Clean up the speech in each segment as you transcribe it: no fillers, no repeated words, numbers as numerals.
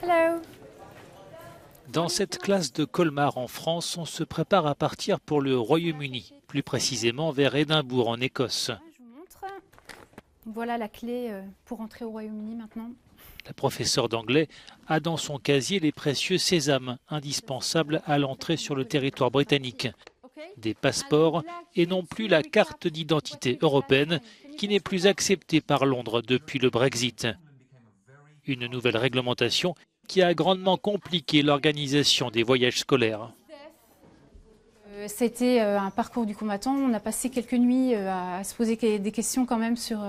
Hello. Dans cette classe de Colmar en France, on se prépare à partir pour le Royaume-Uni, plus précisément vers Édimbourg en Écosse. Je vous montre. Voilà la clé pour entrer au Royaume-Uni maintenant. La professeure d'anglais a dans son casier les précieux sésames, indispensables à l'entrée sur le territoire britannique. Des passeports et non plus la carte d'identité européenne qui n'est plus acceptée par Londres depuis le Brexit. Une nouvelle réglementation qui a grandement compliqué l'organisation des voyages scolaires. C'était un parcours du combattant. On a passé quelques nuits à se poser des questions quand même sur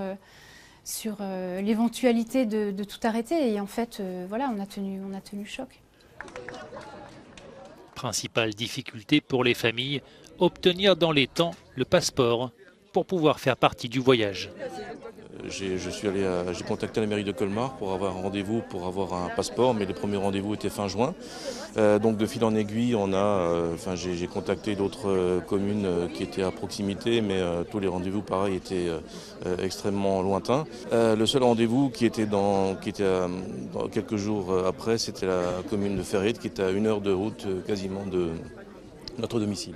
l'éventualité de tout arrêter. Et en fait, voilà, on a tenu le choc. Principale difficulté pour les familles, obtenir dans les temps le passeport pour pouvoir faire partie du voyage. J'ai contacté la mairie de Colmar pour avoir un rendez-vous pour avoir un passeport, mais les premiers rendez-vous étaient fin juin. Donc de fil en aiguille, j'ai contacté d'autres communes qui étaient à proximité, mais tous les rendez-vous pareil étaient extrêmement lointains. Le seul rendez-vous qui était dans quelques jours après, c'était la commune de Ferrette, qui était à 1 heure de route quasiment de notre domicile.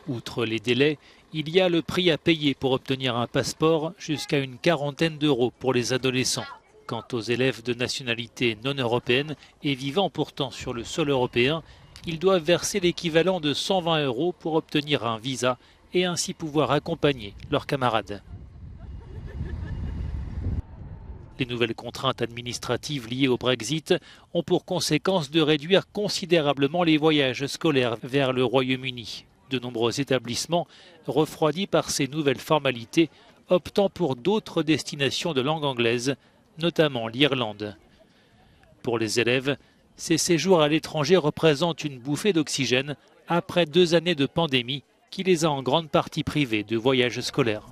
Outre les délais, il y a le prix à payer pour obtenir un passeport, jusqu'à une quarantaine d'euros pour les adolescents. Quant aux élèves de nationalité non européenne et vivant pourtant sur le sol européen, ils doivent verser l'équivalent de 120 euros pour obtenir un visa et ainsi pouvoir accompagner leurs camarades. Les nouvelles contraintes administratives liées au Brexit ont pour conséquence de réduire considérablement les voyages scolaires vers le Royaume-Uni. De nombreux établissements, refroidis par ces nouvelles formalités, optant pour d'autres destinations de langue anglaise, notamment l'Irlande. Pour les élèves, ces séjours à l'étranger représentent une bouffée d'oxygène après 2 années de pandémie qui les a en grande partie privés de voyages scolaires.